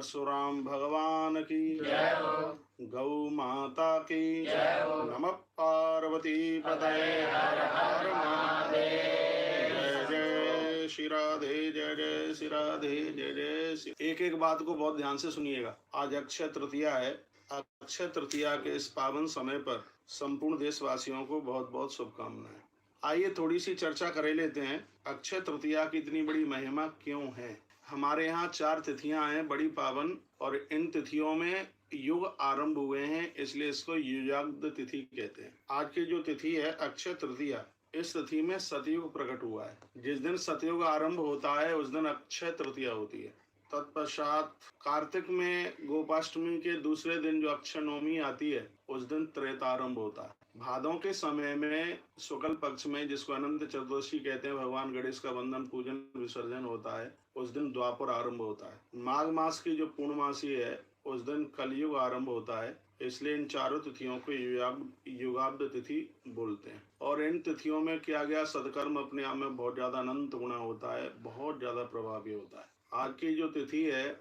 परशुराम भगवान की जय हो। गौ माता की जय हो। नमः पार्वती पतये हर हर महादेव। जय जय श्री राधे, जय जय श्री राधे, जय जय श्री। एक एक बात को बहुत ध्यान से सुनिएगा। आज अक्षय तृतीया है। अक्षय तृतीया के इस पावन समय पर संपूर्ण देशवासियों को बहुत बहुत शुभकामनाएं। आइए थोड़ी सी चर्चा कर लेते हैं। अक्षय तृतीया की इतनी बड़ी महिमा क्यों है। हमारे यहाँ 4 तिथियां हैं बड़ी पावन, और इन तिथियों में युग आरंभ हुए हैं, इसलिए इसको युगाब्द तिथि कहते हैं। आज की जो तिथि है अक्षय तृतीया, इस तिथि में सतयुग प्रकट हुआ है। जिस दिन सतयुग आरंभ होता है उस दिन अक्षय तृतीया होती है। तत्पश्चात कार्तिक में गोपाष्टमी के दूसरे दिन जो अक्षय नवमी आती है उस दिन त्रेतारंभ होता है। भादों के समय में शुक्ल पक्ष में, जिसको अनंत चतुर्दशी कहते हैं, भगवान गणेश का वंदन पूजन विसर्जन होता है, उस दिन द्वापर आरंभ होता है। माघ मास की जो पूर्णमासी है उस दिन कलयुग आरंभ होता है, इसलिए इन चारों तिथियों को युगाब्द तिथि बोलते हैं। और इन तिथियों में किया गया सत्कर्म अपने आप में बहुत ज्यादा अनंत गुणा होता है, बहुत ज्यादा प्रभावी होता है। आज की जो तिथि है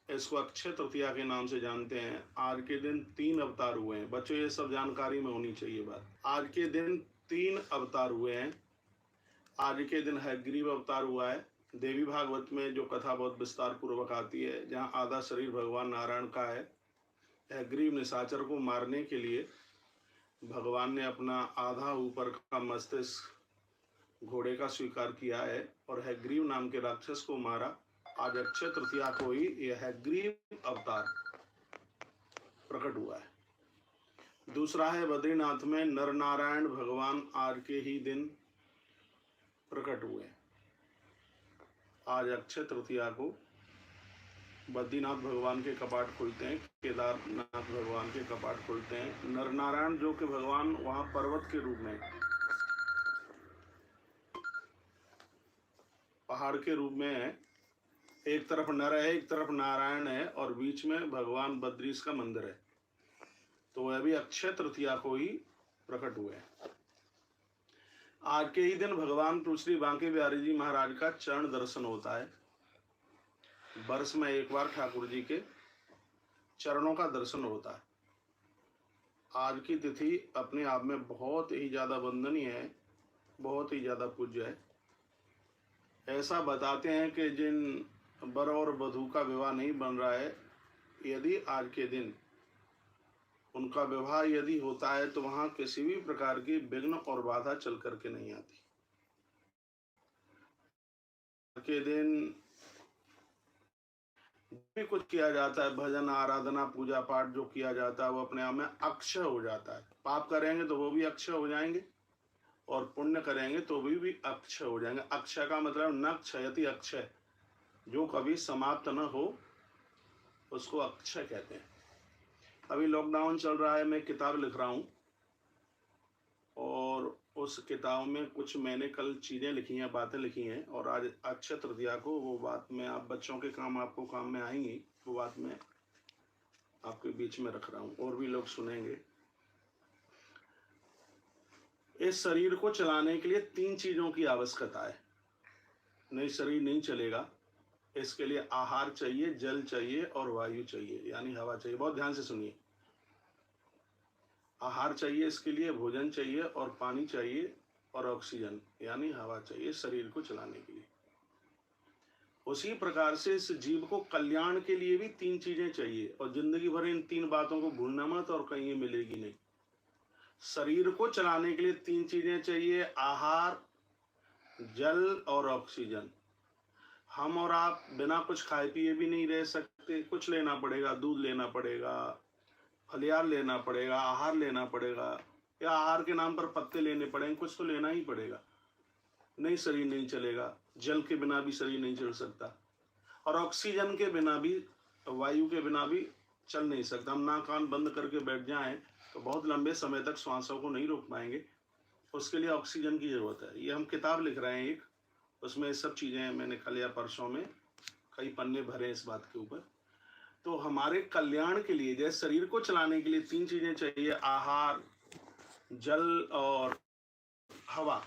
इसको अक्षय तृतीया के नाम से जानते हैं। आज के दिन 3 अवतार हुए हैं। बच्चों ये सब जानकारी में होनी चाहिए बात। आज के दिन 3 अवतार हुए हैं। आज के दिन हयग्रीव अवतार हुआ है। देवी भागवत में जो कथा बहुत विस्तार पूर्वक आती है, जहाँ आधा शरीर भगवान नारायण का है। हयग्रीव निशाचर को मारने के लिए भगवान ने अपना आधा ऊपर का मस्तिष्क घोड़े का स्वीकार किया है और हयग्रीव नाम के राक्षस को मारा। आज अक्षय तृतीया को ही यह हयग्रीव अवतार प्रकट हुआ है। दूसरा है बद्रीनाथ में नर नारायण भगवान आज के ही दिन प्रकट हुए। आज अक्षय तृतीया को बद्रीनाथ भगवान के कपाट खुलते हैं, केदारनाथ भगवान के कपाट खुलते हैं। नर नारायण जो कि भगवान वहां पर्वत के रूप में, पहाड़ के रूप में है। एक तरफ नर है, एक तरफ नारायण है, और बीच में भगवान बद्रीश का मंदिर है। तो वह भी अक्षय तृतीया को ही प्रकट हुए। आज के ही दिन भगवान श्री बांके बिहारी जी महाराज का चरण दर्शन होता है। वर्ष में एक बार ठाकुर जी के चरणों का दर्शन होता है। आज की तिथि अपने आप में बहुत ही ज्यादा वंदनीय है, बहुत ही ज्यादा पूज्य है। ऐसा बताते हैं कि जिन वर और वधू का विवाह नहीं बन रहा है, यदि आज के दिन उनका विवाह यदि होता है तो वहां किसी भी प्रकार की विघ्न और बाधा चल करके नहीं आती। के दिन भी कुछ किया जाता है, भजन आराधना पूजा पाठ जो किया जाता है वो अपने आप में अक्षय हो जाता है। पाप करेंगे तो वो भी अक्षय हो जाएंगे, और पुण्य करेंगे तो भी अक्षय हो जाएंगे। अक्षय का मतलब न क्षयति अक्षय, जो कभी समाप्त न हो उसको अक्षय कहते हैं। अभी लॉकडाउन चल रहा है, मैं किताब लिख रहा हूँ, और उस किताब में कुछ मैंने कल चीज़ें लिखी हैं, बातें लिखी हैं, और आज अक्षय तृतीया को वो बात मैं आप बच्चों के काम आपको काम में आएंगी, वो बात मैं आपके बीच में रख रहा हूँ, और भी लोग सुनेंगे। इस शरीर को चलाने के लिए 3 चीज़ों की आवश्यकता है, नहीं शरीर नहीं चलेगा। इसके लिए आहार चाहिए, जल चाहिए और वायु चाहिए, यानी हवा चाहिए। बहुत ध्यान से सुनिए। आहार चाहिए, इसके लिए भोजन चाहिए, और पानी चाहिए, और ऑक्सीजन यानी हवा चाहिए शरीर को चलाने के लिए। उसी प्रकार से इस जीव को कल्याण के लिए भी 3 चीजें चाहिए, और जिंदगी भर इन 3 बातों को भूलना मत, और कहीं मिलेगी नहीं। शरीर को चलाने के लिए 3 चीजें चाहिए, आहार, जल और ऑक्सीजन। हम और आप बिना कुछ खाए पिए भी नहीं रह सकते। कुछ लेना पड़ेगा, दूध लेना पड़ेगा, फलियार लेना पड़ेगा, आहार लेना पड़ेगा, या आहार के नाम पर पत्ते लेने पड़ेंगे, कुछ तो लेना ही पड़ेगा, नहीं शरीर नहीं चलेगा। जल के बिना भी शरीर नहीं चल सकता, और ऑक्सीजन के बिना भी, वायु के बिना भी चल नहीं सकता। हम नाक कान बंद करके बैठ जाएं तो बहुत लंबे समय तक श्वासों को नहीं रोक पाएंगे। उसके लिए ऑक्सीजन की जरूरत है। ये हम किताब लिख रहे हैं एक, उसमें ये सब चीजें मैंने कल या परसों में कई पन्ने भरे इस बात के ऊपर। तो हमारे कल्याण के लिए, जैसे शरीर को चलाने के लिए 3 चीजें चाहिए, आहार, जल और हवा,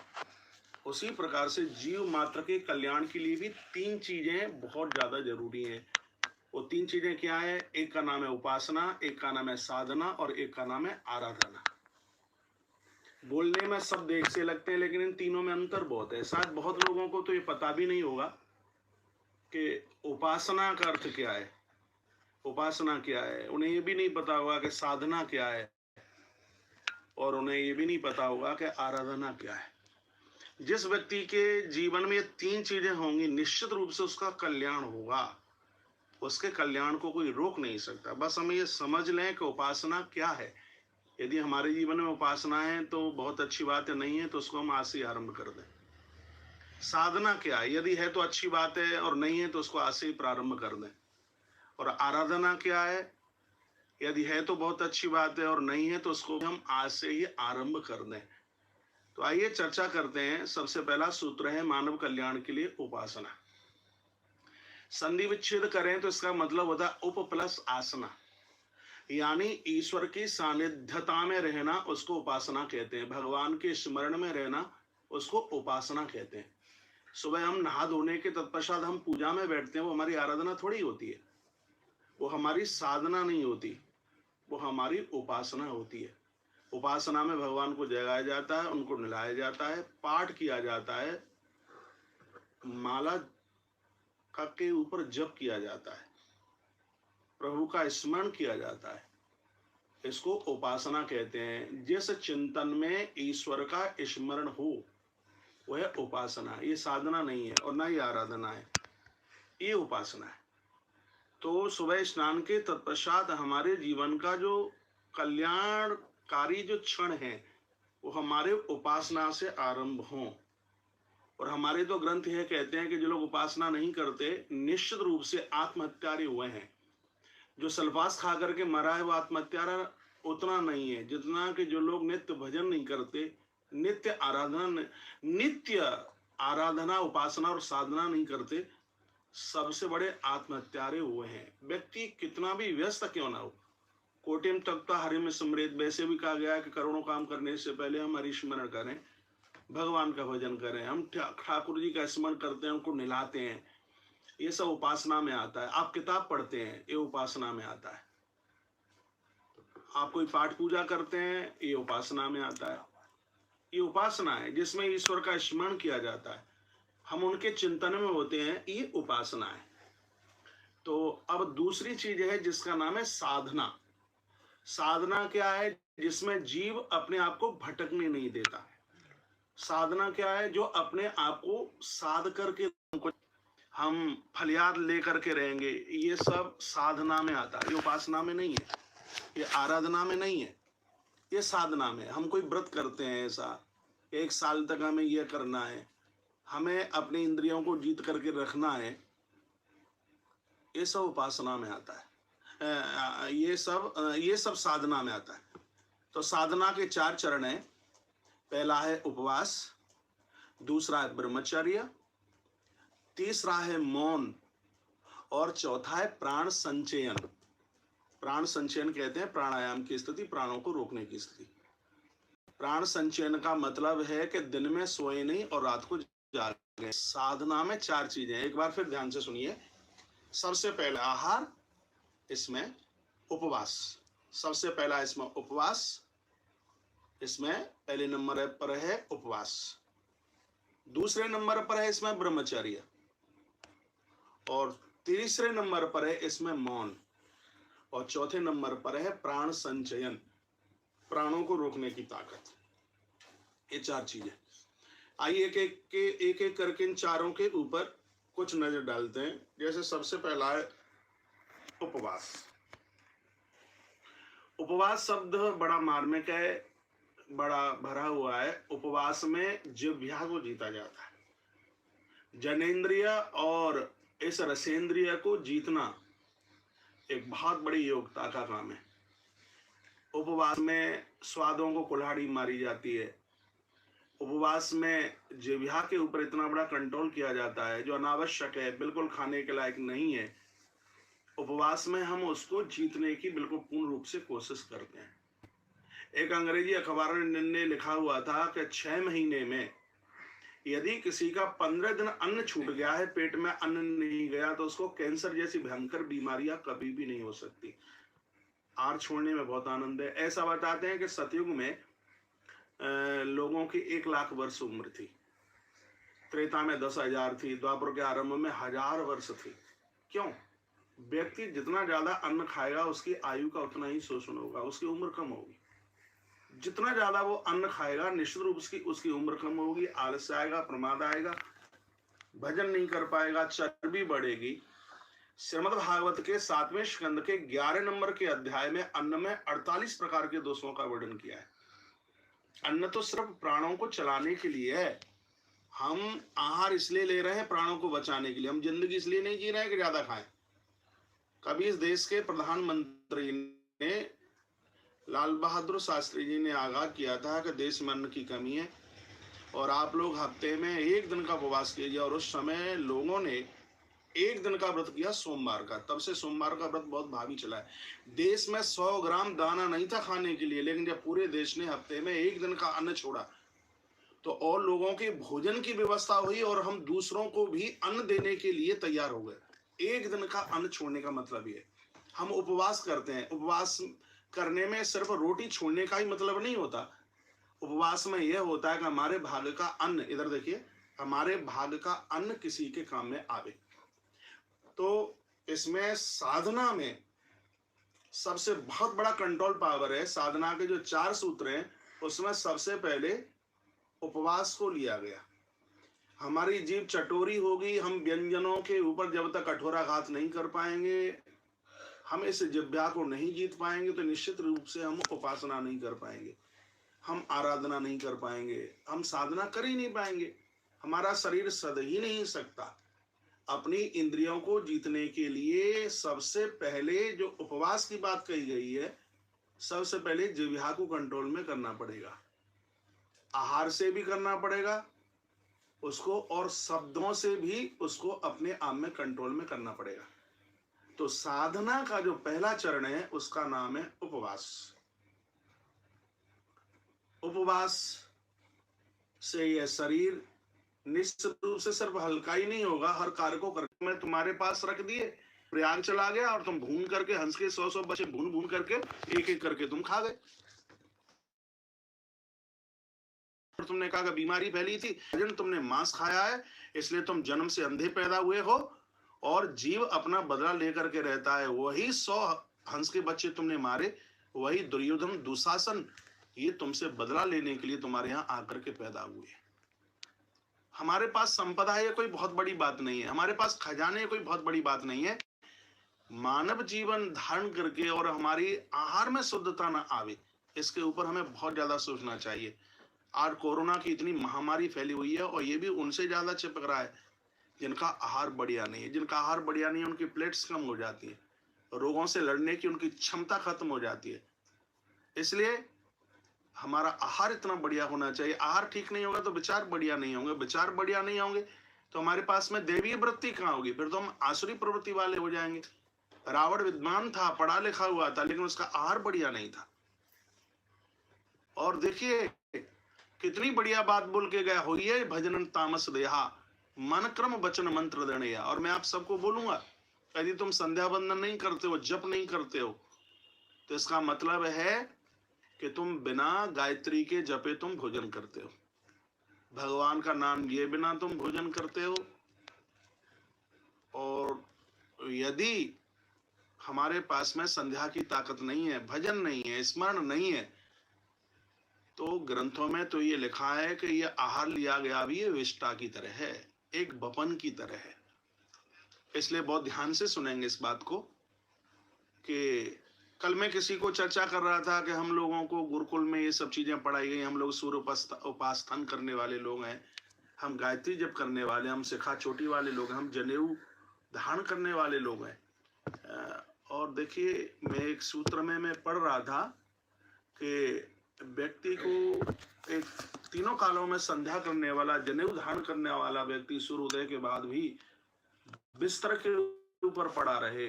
उसी प्रकार से जीव मात्र के कल्याण के लिए भी 3 चीजें बहुत ज्यादा जरूरी हैं। वो तीन चीजें क्या है? एक का नाम है उपासना, एक का नाम है साधना और एक का नाम है आराधना। बोलने में सब एक से लगते हैं, लेकिन इन तीनों में अंतर बहुत है। शायद बहुत लोगों को तो ये पता भी नहीं होगा कि उपासना का अर्थ क्या है, उपासना क्या है। उन्हें ये भी नहीं पता होगा कि साधना क्या है, और उन्हें ये भी नहीं पता होगा कि आराधना क्या है। जिस व्यक्ति के जीवन में ये तीन चीजें होंगी, निश्चित रूप से उसका कल्याण होगा। उसके कल्याण को कोई रोक नहीं सकता। बस हम ये समझ लें कि उपासना क्या है। यदि हमारे जीवन में उपासना है तो बहुत अच्छी बात है, नहीं है तो उसको हम आज से आरंभ कर दें। साधना क्या है? यदि है तो अच्छी बात है, और नहीं है तो उसको आज से ही प्रारंभ कर दें। और आराधना क्या है? यदि है तो बहुत अच्छी बात है, और नहीं है तो उसको हम आज से ही आरंभ कर दें। तो आइए चर्चा करते हैं। सबसे पहला सूत्र है मानव कल्याण के लिए उपासना। संधि विच्छेद करें तो इसका मतलब होता है उप प्लस आसना, यानी ईश्वर की सानिध्यता में रहना, उसको उपासना कहते हैं। भगवान के स्मरण में रहना, उसको उपासना कहते हैं। सुबह हम नहा धोने के तत्पश्चात हम पूजा में बैठते हैं, वो हमारी आराधना थोड़ी होती है, वो हमारी साधना नहीं होती, वो हमारी उपासना होती है। उपासना में भगवान को जगाया जाता है, उनको निलाया जाता है, पाठ किया जाता है, माला का के ऊपर जप किया जाता है, प्रभु का स्मरण किया जाता है। इसको उपासना कहते हैं। जिस चिंतन में ईश्वर का स्मरण हो वह उपासना। ये साधना नहीं है और ना ही आराधना है, ये उपासना है। तो सुबह स्नान के तत्पश्चात हमारे जीवन का जो कल्याणकारी जो क्षण है वो हमारे उपासना से आरंभ हों। और हमारे तो ग्रंथ यह कहते हैं कि जो लोग उपासना नहीं करते निश्चित रूप से आत्महत्यारे हुए हैं। जो सल्फास खा करके मरा है वो आत्महत्यारा उतना नहीं है जितना कि जो लोग नित्य भजन नहीं करते, नित्य आराधना उपासना और साधना नहीं करते, सबसे बड़े आत्महत्यारे हुए हैं। व्यक्ति कितना भी व्यस्त क्यों ना हो, कोटिम तख्ता हरिम स्मृत, वैसे भी कहा गया है कि करोड़ों काम करने से पहले हम हरि स्मरण करें, भगवान का भजन करें। हम ठाकुर जी का स्मरण करते हैं, उनको निलाते हैं, ये सब उपासना में आता है। आप किताब पढ़ते हैं, ये उपासना में आता है। आप कोई पाठ पूजा करते हैं, ये उपासना में आता है। ये उपासना है जिसमें ईश्वर का स्मरण किया जाता है, हम उनके चिंतन में होते हैं, ये उपासना है। तो अब दूसरी चीज है जिसका नाम है साधना। साधना क्या है? जिसमें जीव अपने आप को भटकने नहीं देता। साधना क्या है? जो अपने आप को साध करके हम फलियाद लेकर के रहेंगे, ये सब साधना में आता है। ये उपासना में नहीं है, ये आराधना में नहीं है, ये साधना में। हम कोई व्रत करते हैं, ऐसा 1 साल तक हमें यह करना है, हमें अपनी इंद्रियों को जीत करके रखना है, ये सब उपासना में आता है। ये सब साधना में आता है। तो साधना के 4 चरण हैं। पहला है उपवास, दूसरा है ब्रह्मचर्य, तीसरा है मौन, और चौथा है प्राण संचयन। प्राण संचयन कहते हैं प्राणायाम की स्थिति, प्राणों को रोकने की स्थिति। प्राण संचयन का मतलब है कि दिन में सोए नहीं और रात को जागे। साधना में 4 चीजें, एक बार फिर ध्यान से सुनिए। सबसे पहला आहार, इसमें उपवास। सबसे पहला इसमें उपवास, इसमें पहले नंबर पर है उपवास। दूसरे नंबर पर है इसमें ब्रह्मचर्य, और तीसरे नंबर पर है इसमें मौन, और चौथे नंबर पर है प्राण संचयन, प्राणों को रोकने की ताकत। ये 4 चीजें। आइए एक एक करके इन चारों के ऊपर कुछ नजर डालते हैं। जैसे सबसे पहला है उपवास। उपवास शब्द बड़ा मार्मिक है, बड़ा भरा हुआ है। उपवास में जिह्वा को जीता जाता है। जनेंद्रिय और इस रसेंद्रिय को जीतना एक बहुत बड़ी योग्यता का काम है। उपवास में स्वादों को कुल्हाड़ी मारी जाती है। उपवास में जिह्वा के ऊपर इतना बड़ा कंट्रोल किया जाता है जो अनावश्यक है, बिल्कुल खाने के लायक नहीं है। उपवास में हम उसको जीतने की बिल्कुल पूर्ण रूप से कोशिश करते हैं। एक अंग्रेजी अखबार ने लिखा हुआ था कि 6 महीने में यदि किसी का 15 दिन अन्न छूट गया है, पेट में अन्न नहीं गया, तो उसको कैंसर जैसी भयंकर बीमारियां कभी भी नहीं हो सकती। आहार छोड़ने में बहुत आनंद है। ऐसा बताते हैं कि सतयुग में लोगों की 1 लाख वर्ष उम्र थी, त्रेता में 10,000 थी, द्वापर के आरंभ में 1000 वर्ष थी। क्यों? व्यक्ति जितना ज्यादा अन्न खाएगा उसकी आयु का उतना ही शोषण होगा, उसकी उम्र कम होगी। जितना ज्यादा वो अन्न खाएगा निश्चित रूप से उसकी उम्र कम होगी, आलस्य आएगा, प्रमाद आएगा, भजन नहीं कर पाएगा, चर्बी बढ़ेगी। श्रीमद् भागवत के 7वें स्कंद के 11 नंबर के अध्याय में अन्न में 48 प्रकार के दोषों का वर्णन किया है। अन्न तो सिर्फ प्राणों को चलाने के लिए है। हम आहार इसलिए ले रहे हैं प्राणों को बचाने के लिए, हम जिंदगी इसलिए नहीं जी रहे हैं कि ज्यादा खाएं। कभी इस देश के प्रधानमंत्री ने, लाल बहादुर शास्त्री जी ने आगाह किया था कि देश में अन्न की कमी है और आप लोग हफ्ते में 1 दिन का उपवास कीजिए, और उस समय लोगों ने 1 दिन का व्रत किया सोमवार का। तब से सोमवार का व्रत बहुत भावी चला है। देश में 100 ग्राम दाना नहीं था खाने के लिए, लेकिन जब पूरे देश ने हफ्ते में 1 दिन का अन्न छोड़ा तो और लोगों के भोजन की व्यवस्था हुई और हम दूसरों को भी अन्न देने के लिए तैयार हो गए। 1 दिन का अन्न छोड़ने का मतलब ये, हम उपवास करते हैं। उपवास करने में सिर्फ रोटी छोड़ने का ही मतलब नहीं होता। उपवास में यह होता है कि हमारे भाग का अन्न, इधर देखिए, हमारे भाग का अन्न किसी के काम में आवे। तो इसमें साधना में सबसे बहुत बड़ा कंट्रोल पावर है। साधना के जो 4 सूत्र हैं उसमें सबसे पहले उपवास को लिया गया। हमारी जीभ चटोरी होगी, हम व्यंजनों के ऊपर जब तक कठोराघात नहीं कर पाएंगे, हम इस जिह्वा को नहीं जीत पाएंगे, तो निश्चित रूप से हम उपासना नहीं कर पाएंगे, हम आराधना नहीं कर पाएंगे, हम साधना कर ही नहीं पाएंगे। हमारा शरीर सद ही नहीं सकता। अपनी इंद्रियों को जीतने के लिए सबसे पहले जो उपवास की बात कही गई है, सबसे पहले जिह्वा को कंट्रोल में करना पड़ेगा, आहार से भी करना पड़ेगा उसको, और शब्दों से भी उसको अपने आप में कंट्रोल में करना पड़ेगा। तो साधना का जो पहला चरण है उसका नाम है उपवास। उपवास से यह शरीर निश्चित रूप से सिर्फ हल्का ही नहीं होगा, हर कार्य को करके मैं तुम्हारे पास रख दिए, प्रयाग चला गया और तुम भून करके, हंस के 100 बच्चे भून भून करके एक एक करके तुम खा गए। और तुमने कहा कि बीमारी फैली थी, तुमने मांस खाया है इसलिए तुम जन्म से अंधे पैदा हुए हो, और जीव अपना बदला लेकर के रहता है। वही 100 हंस के बच्चे तुमने मारे, वही दुर्योधन दुशासन, ये तुमसे बदला लेने के लिए तुम्हारे यहाँ आकर के पैदा हुए। हमारे पास संपदा है, कोई बहुत बड़ी बात नहीं है, हमारे पास खजाने कोई बहुत बड़ी बात नहीं है। मानव जीवन धारण करके और हमारी आहार में शुद्धता ना आवे, इसके ऊपर हमें बहुत ज्यादा सोचना चाहिए। आज कोरोना की इतनी महामारी फैली हुई है और ये भी उनसे ज्यादा चिपक रहा है जिनका आहार बढ़िया नहीं है। जिनका आहार बढ़िया नहीं है उनकी प्लेट्स कम हो जाती है, रोगों से लड़ने की उनकी क्षमता खत्म हो जाती है। इसलिए हमारा आहार इतना बढ़िया होना चाहिए। आहार ठीक नहीं होगा तो विचार बढ़िया नहीं होंगे, विचार बढ़िया नहीं होंगे तो हमारे पास में देवीय वृत्ति कहाँ होगी, फिर तो हम आसुरी प्रवृत्ति वाले हो जाएंगे। रावण विद्वान था, पढ़ा लिखा हुआ था, लेकिन उसका आहार बढ़िया नहीं था। और देखिए कितनी बढ़िया बात बोल के गया, हो ये भजन तामस देहा, मन क्रम वचन मंत्र दणिया। और मैं आप सबको बोलूंगा, यदि तुम संध्या वंदन नहीं करते हो, जप नहीं करते हो, तो इसका मतलब है कि तुम बिना गायत्री के जपे तुम भोजन करते हो, भगवान का नाम लिए बिना तुम भोजन करते हो। और यदि हमारे पास में संध्या की ताकत नहीं है, भजन नहीं है, स्मरण नहीं है, तो ग्रंथों में तो ये लिखा है कि ये आहार लिया गया भी ये विष्टा की तरह है, एक बपन की तरह है। इसलिए बहुत ध्यान से सुनेंगे इस बात को। कि कल मैं किसी को चर्चा कर रहा था कि हम लोगों को गुरुकुल में ये सब चीजें पढ़ाई गई, हम लोग सूर्य उपास्थान करने वाले लोग हैं, हम गायत्री जप करने वाले, हम शिखा चोटी वाले लोग हैं, हम जनेऊ धारण करने वाले लोग हैं। और देखिए मैं एक सूत्र में मैं पढ़ रहा था कि व्यक्ति को एक तीनों कालों में संध्या करने वाला, जनेऊ धारण करने वाला व्यक्ति सूर्योदय के बाद भी बिस्तर के ऊपर पड़ा रहे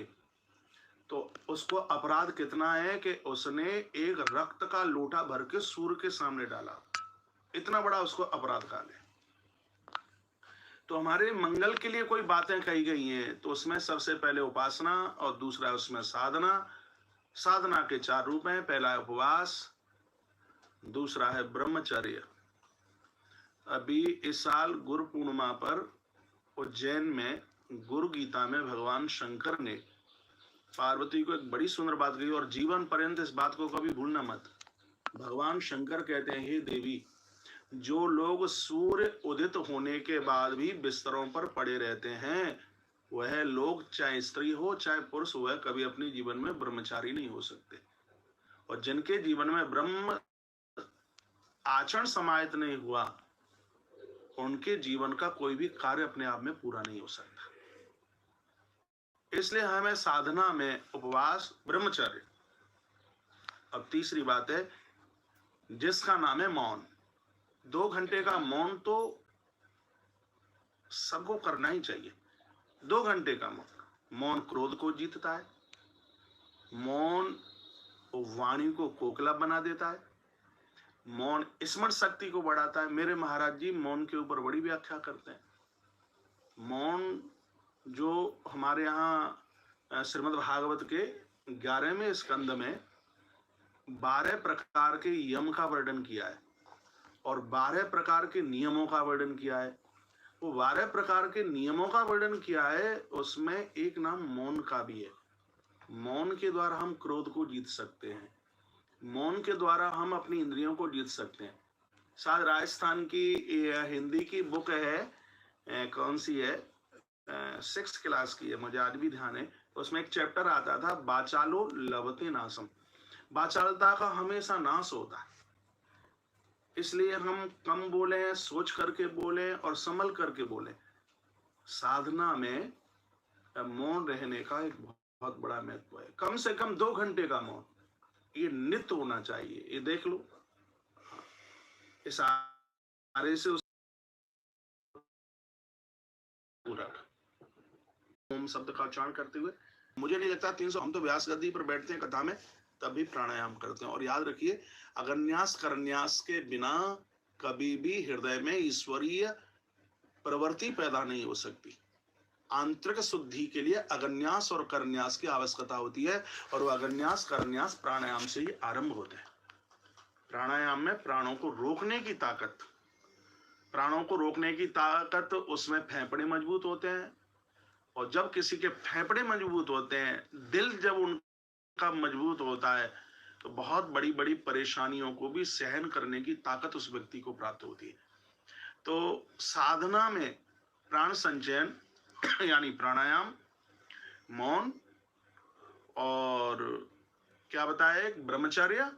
तो उसको अपराध कितना है कि उसने एक रक्त का लोटा भर के सूर्य के सामने डाला। इतना बड़ा उसको अपराध काल है। तो हमारे मंगल के लिए कोई बातें कही गई हैं, तो उसमें सबसे पहले उपासना और दूसरा उसमें साधना। साधना के 4 रूप हैं, पहला है उपवास, दूसरा है ब्रह्मचर्य। अभी इस साल गुरु पूर्णिमा पर उज्जैन में गुरु गीता में भगवान शंकर ने पार्वती को एक बड़ी सुंदर बात कही, और जीवन पर्यंत इस बात को कभी भूलना मत। भगवान शंकर कहते हैं, हे देवी, जो लोग सूर्य उदित होने के बाद भी बिस्तरों पर पड़े रहते हैं, वह लोग चाहे स्त्री हो चाहे पुरुष, वह कभी अपने जीवन में ब्रह्मचारी नहीं हो सकते। और जिनके जीवन में ब्रह्म आचरण समाहित नहीं हुआ, उनके जीवन का कोई भी कार्य अपने आप में पूरा नहीं हो सकता। इसलिए हमें साधना में उपवास, ब्रह्मचर्य। अब तीसरी बात है जिसका नाम है मौन। 2 घंटे का मौन तो सबको करना ही चाहिए। 2 घंटे का मौन। मौन क्रोध को जीतता है, मौन वाणी को कोकिला बना देता है, मौन स्मरण शक्ति को बढ़ाता है। मेरे महाराज जी मौन के ऊपर बड़ी व्याख्या करते हैं। मौन जो हमारे यहाँ श्रीमद् भागवत के 11वें स्कंद में 12 प्रकार के यम का वर्णन किया है और 12 प्रकार के नियमों का वर्णन किया है। वो 12 प्रकार के नियमों का वर्णन किया है, उसमें एक नाम मौन का भी है। मौन के द्वारा हम क्रोध को जीत सकते हैं, मौन के द्वारा हम अपनी इंद्रियों को जीत सकते हैं। शायद राजस्थान की हिंदी की बुक है, कौन सी है, 6th क्लास की है, मुझे आज भी ध्यान है। उसमें एक चैप्टर आता था, बाचालो लभते नाशम। बाचालता का हमेशा नाश होता है, इसलिए हम कम बोले, सोच करके बोले और संभल करके बोले। साधना में मौन रहने का एक बहुत बड़ा महत्व है। कम से कम 2 घंटे का मौन, ये नित्य होना चाहिए। ये देख लो, इस आरे से पूरा ओम शब्द का उच्चारण करते हुए, मुझे नहीं लगता 300, हम तो व्यास गद्दी पर बैठते हैं कथा में तब भी प्राणायाम करते हैं। और याद रखिए, अगन्यास करन्यास के बिना कभी भी हृदय में ईश्वरीय प्रवृत्ति पैदा नहीं हो सकती। आंतरिक शुद्धि के लिए अगन्यास और करन्यास की आवश्यकता होती है, और वो अगन्यास करन्यास प्राणायाम से ही आरंभ होते हैं। प्राणायाम में प्राणों को रोकने की ताकत, उसमें फेफड़े मजबूत होते हैं, और जब किसी के फेफड़े मजबूत होते हैं, दिल जब उनका मजबूत होता है, तो बहुत बड़ी बड़ी परेशानियों को भी सहन करने की ताकत उस व्यक्ति को प्राप्त होती है। तो साधना में प्राण संचयन यानी प्राणायाम, मौन, और क्या बताया, ब्रह्मचर्य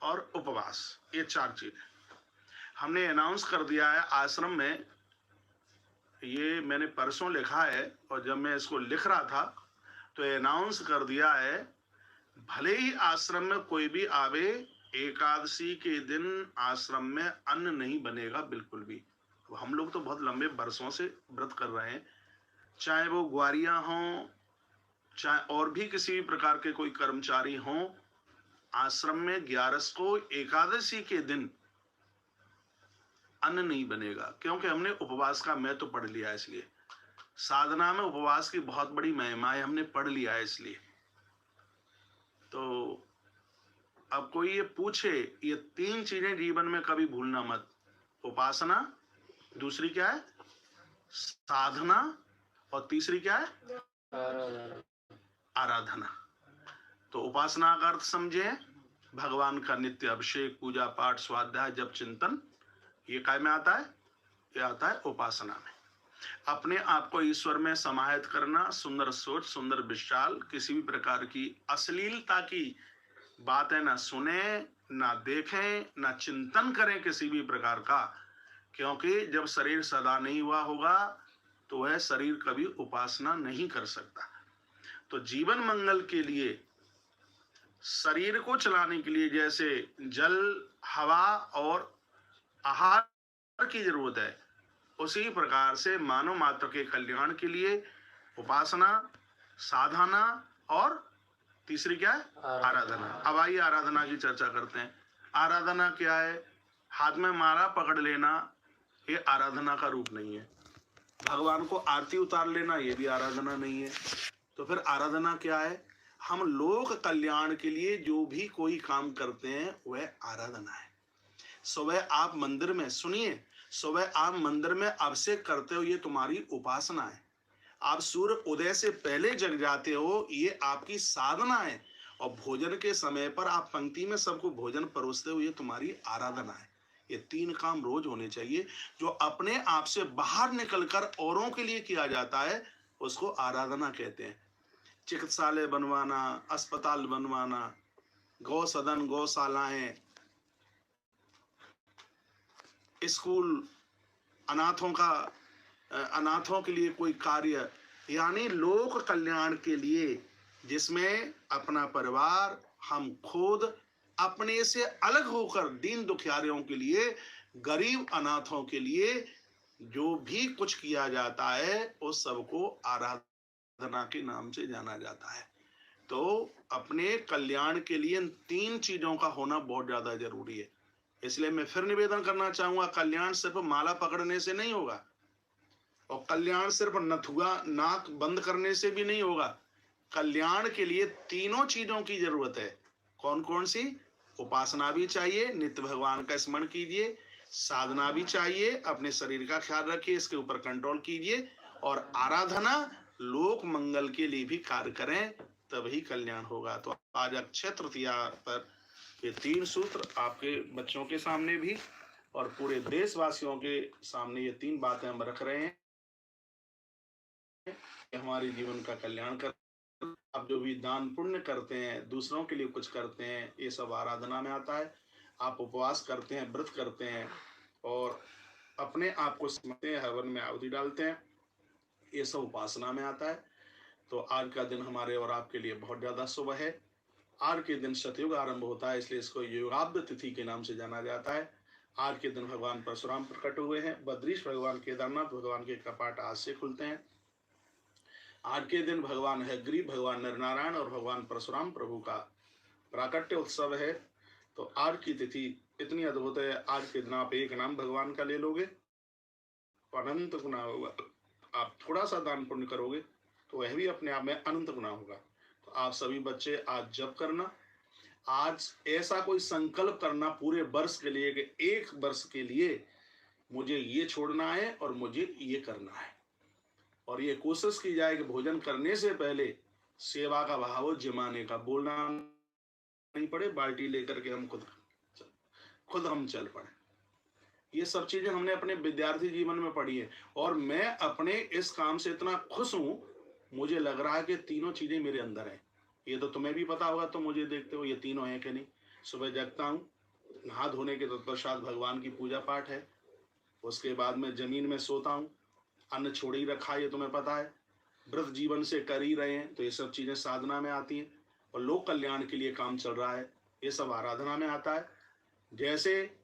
और उपवास, ये 4 चीज हमने अनाउंस कर दिया है आश्रम में। ये मैंने परसों लिखा है, और जब मैं इसको लिख रहा था तो अनाउंस कर दिया है, भले ही आश्रम में कोई भी आवे, एकादशी के दिन आश्रम में अन्न नहीं बनेगा बिल्कुल भी। हम लोग तो बहुत लंबे बरसों से व्रत कर रहे हैं, चाहे वो ग्वारियां हों, चाहे और भी किसी भी प्रकार के कोई कर्मचारी हों, आश्रम में 11 को एकादशी के दिन अन्न नहीं बनेगा, क्योंकि हमने उपवास का महत्व पढ़ लिया है। इसलिए साधना में उपवास की बहुत बड़ी महिमा है, हमने पढ़ लिया है। इसलिए तो अब कोई ये पूछे, ये 3 चीजें जीवन में कभी भूलना मत। उपासना, दूसरी क्या है, साधना, और तीसरी क्या है, आराधना। तो उपासना का अर्थ समझे, भगवान का नित्य अभिषेक, पूजा पाठ, स्वाध्याय, जप, चिंतन। ये काय में आता है, ये आता है उपासना में। अपने आप को ईश्वर में समाहित करना, सुंदर सोच, सुंदर विचार, किसी भी प्रकार की अश्लीलता की बातें ना सुने, ना देखें, ना चिंतन करें किसी भी प्रकार का, क्योंकि जब शरीर सदा नहीं हुआ होगा तो वह शरीर कभी उपासना नहीं कर सकता। तो जीवन मंगल के लिए, शरीर को चलाने के लिए जैसे जल, हवा और आहार की जरूरत है, उसी प्रकार से मानव मात्र के कल्याण के लिए उपासना, साधना और तीसरी क्या है, आराधना। अब आइए आराधना की चर्चा करते हैं। आराधना क्या है? हाथ में माला पकड़ लेना ये आराधना का रूप नहीं है। भगवान को आरती उतार लेना ये भी आराधना नहीं है। तो फिर आराधना क्या है? हम लोक कल्याण के लिए जो भी कोई काम करते हैं वह आराधना है। सुबह आप मंदिर में, सुनिए, सुबह आप मंदिर में अभिषेक करते हो, ये तुम्हारी उपासना है। आप सूर्य उदय से पहले जग जाते हो, ये आपकी साधना है। और भोजन के समय पर आप पंक्ति में सबको भोजन परोसते हो, ये तुम्हारी आराधना है। ये 3 काम रोज होने चाहिए। जो अपने आप से बाहर निकलकर औरों के लिए किया जाता है उसको आराधना कहते हैं। चिकित्सालय बनवाना, अस्पताल बनवाना, गौ सदन, गौशालाएं, स्कूल, अनाथों के लिए कोई कार्य, यानी लोक कल्याण के लिए, जिसमें अपना परिवार, हम खुद अपने से अलग होकर दीन दुखियारियों के लिए, गरीब अनाथों के लिए जो भी कुछ किया जाता है उस सबको आराधना के नाम से जाना जाता है। तो अपने कल्याण के लिए इन 3 चीजों का होना बहुत ज्यादा जरूरी है। इसलिए मैं फिर निवेदन करना चाहूंगा, कल्याण सिर्फ माला पकड़ने से नहीं होगा, और कल्याण सिर्फ नथुआ नाक बंद करने से भी नहीं होगा। कल्याण के लिए 3 चीजों की जरूरत है। कौन कौन सी? उपासना भी चाहिए, नित्य भगवान का स्मरण कीजिए, साधना भी चाहिए, अपने शरीर का ख्याल रखिए, इसके ऊपर कंट्रोल कीजिए, और आराधना, लोक मंगल के लिए भी कार्य करें, तभी कल्याण होगा। तो आज अक्षय तृतीया पर ये 3 सूत्र आपके बच्चों के सामने भी और पूरे देशवासियों के सामने ये 3 बातें हम रख रहे हैं कि हमारे जीवन का कल्याण कर। आप जो भी दान पुण्य करते हैं, दूसरों के लिए कुछ करते हैं, ये सब आराधना में आता है। आप उपवास करते हैं, व्रत करते हैं और अपने आप को समझते हैं, हवन में आहुति डालते हैं, ये सब उपासना में आता है। तो आज का दिन हमारे और आपके लिए बहुत ज्यादा शुभ है। आज के दिन सतयुग आरंभ होता है, इसलिए इसको युगाब्द तिथि के नाम से जाना जाता है। आज के दिन भगवान परशुराम प्रकट हुए हैं। बद्रीश भगवान, केदारनाथ भगवान के कपाट आज से खुलते हैं। आज के दिन भगवान हयग्रीव, भगवान नरनारायण और भगवान परशुराम प्रभु का प्राकट्य उत्सव है। तो आज की तिथि इतनी अद्भुत है। आज के दिन आप एक नाम भगवान का ले लोगे तो अनंत गुना होगा। आप थोड़ा सा दान पुण्य करोगे तो वह भी अपने आप में अनंत गुना होगा। तो आप सभी बच्चे आज जप करना, आज ऐसा कोई संकल्प करना पूरे वर्ष के लिए कि 1 वर्ष के लिए मुझे ये छोड़ना है और मुझे ये करना है। और ये कोशिश की जाए कि भोजन करने से पहले सेवा का भाव जमाने का, बोलना नहीं पड़े, बाल्टी लेकर के हम खुद हम चल पड़े। ये सब चीजें हमने अपने विद्यार्थी जीवन में पढ़ी है और मैं अपने इस काम से इतना खुश हूं, मुझे लग रहा है कि 3 चीजें मेरे अंदर है। ये तो तुम्हें भी पता होगा, तो मुझे देखते हो ये 3 है कि नहीं। सुबह जगता हूँ, नहा धोने के तत्पश्चात भगवान की पूजा पाठ है, उसके बाद में जमीन में सोता हूँ, अन्न छोड़ ही रखा, ये तुम्हें पता है, व्रत जीवन से कर ही रहे हैं, तो ये सब चीजें साधना में आती हैं। और लोक कल्याण के लिए काम चल रहा है, ये सब आराधना में आता है। जैसे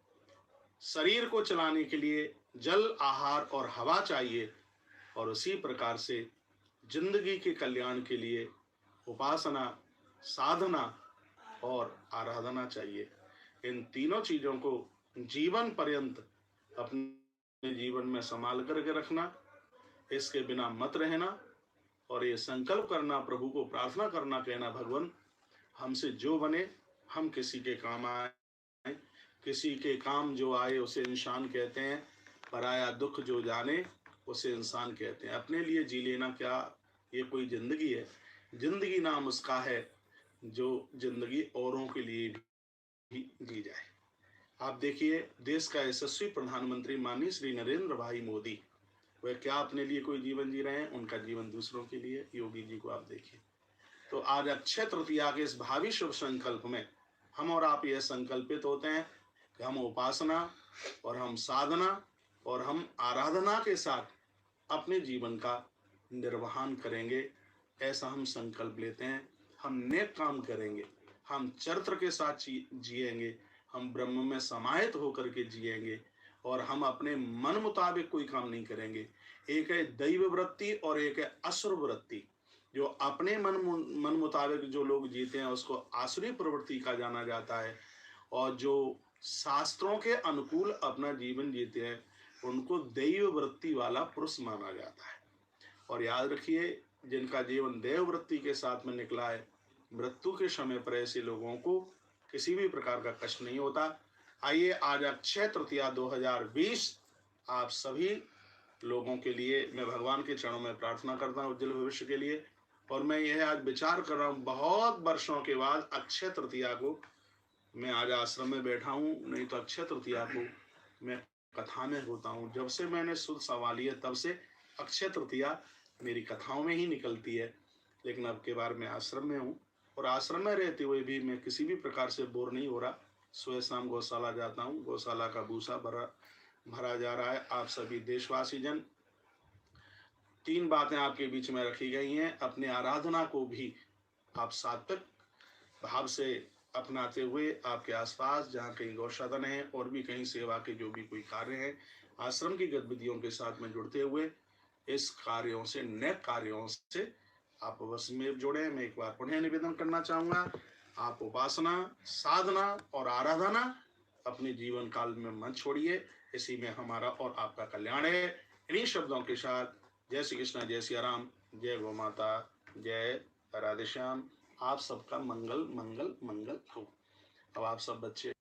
शरीर को चलाने के लिए जल, आहार और हवा चाहिए, और उसी प्रकार से जिंदगी के कल्याण के लिए उपासना, साधना और आराधना चाहिए। इन 3 चीजों को जीवन पर्यंत अपने जीवन में संभाल करके रखना, इसके बिना मत रहना, और ये संकल्प करना, प्रभु को प्रार्थना करना, कहना भगवान हमसे जो बने हम किसी के काम आए, किसी के काम जो आए उसे इंसान कहते हैं, पराया दुख जो जाने उसे इंसान कहते हैं। अपने लिए जी लेना क्या ये कोई जिंदगी है? जिंदगी नाम उसका है जो जिंदगी औरों के लिए भी जी जाए। आप देखिए, देश का यशस्वी प्रधानमंत्री माननीय श्री नरेंद्र भाई मोदी, वह क्या अपने लिए कोई जीवन जी रहे हैं? उनका जीवन दूसरों के लिए। योगी जी को आप देखिए। तो आज अक्षय तृतीया के इस भावी शुभ संकल्प में हम और आप यह संकल्पित होते हैं कि हम उपासना और हम साधना और हम आराधना के साथ अपने जीवन का निर्वहन करेंगे। ऐसा हम संकल्प लेते हैं। हम नेक काम करेंगे, हम चरित्र के साथ जिएंगे, हम ब्रह्म में समाहित होकर के जिएंगे, और हम अपने मन मुताबिक कोई काम नहीं करेंगे। एक है दैव वृत्ति और एक है असुर वृत्ति। जो अपने मन मुताबिक जो लोग जीते हैं उसको आसुरी प्रवृत्ति का जाना जाता है, और जो शास्त्रों के अनुकूल अपना जीवन जीते हैं उनको दैव वृत्ति वाला पुरुष माना जाता है। और याद रखिए, जिनका जीवन देव वृत्ति के साथ में निकला है, मृत्यु के समय पर ऐसे लोगों को किसी भी प्रकार का कष्ट नहीं होता। आइए, आज अक्षय तृतीया 2020 आप सभी लोगों के लिए मैं भगवान के चरणों में प्रार्थना करता हूँ उज्जवल भविष्य के लिए। और मैं यह आज विचार कर रहा हूँ, बहुत वर्षों के बाद अक्षय तृतीया को मैं आज आश्रम में बैठा हूँ, नहीं तो अक्षय तृतीया को मैं कथा में होता हूँ। जब से मैंने शुद्ध सवाली है तब से अक्षय तृतीया मेरी कथाओं में ही निकलती है। लेकिन अब के बार मैं आश्रम में हूँ और आश्रम में रहते हुए भी मैं किसी भी प्रकार से बोर नहीं हो रहा। सुबह शाम गौशाला जाता हूँ, गौशाला का भूसा भरा जा रहा है। आप सभी देशवासी जन, 3 बातें आपके बीच में रखी गई हैं। अपनी आराधना को भी आप सात्विक भाव से अपनाते हुए आपके आसपास जहाँ कहीं गौशाला है और भी कहीं सेवा के जो भी कोई कार्य हैं, आश्रम की गतिविधियों के साथ में जुड़ते हुए इस कार्यों से, नेक कार्यों से आप अवश्य में जुड़े। मैं एक बार पुनः निवेदन करना चाहूँगा, आप उपासना, साधना और आराधना अपने जीवन काल में मत छोड़िए। इसी में हमारा और आपका कल्याण है। इन्हीं शब्दों के साथ जय श्री कृष्ण, जय सिया राम, जय गौ माता, जय राधे श्याम। आप सबका मंगल मंगल मंगल हो। अब आप सब बच्चे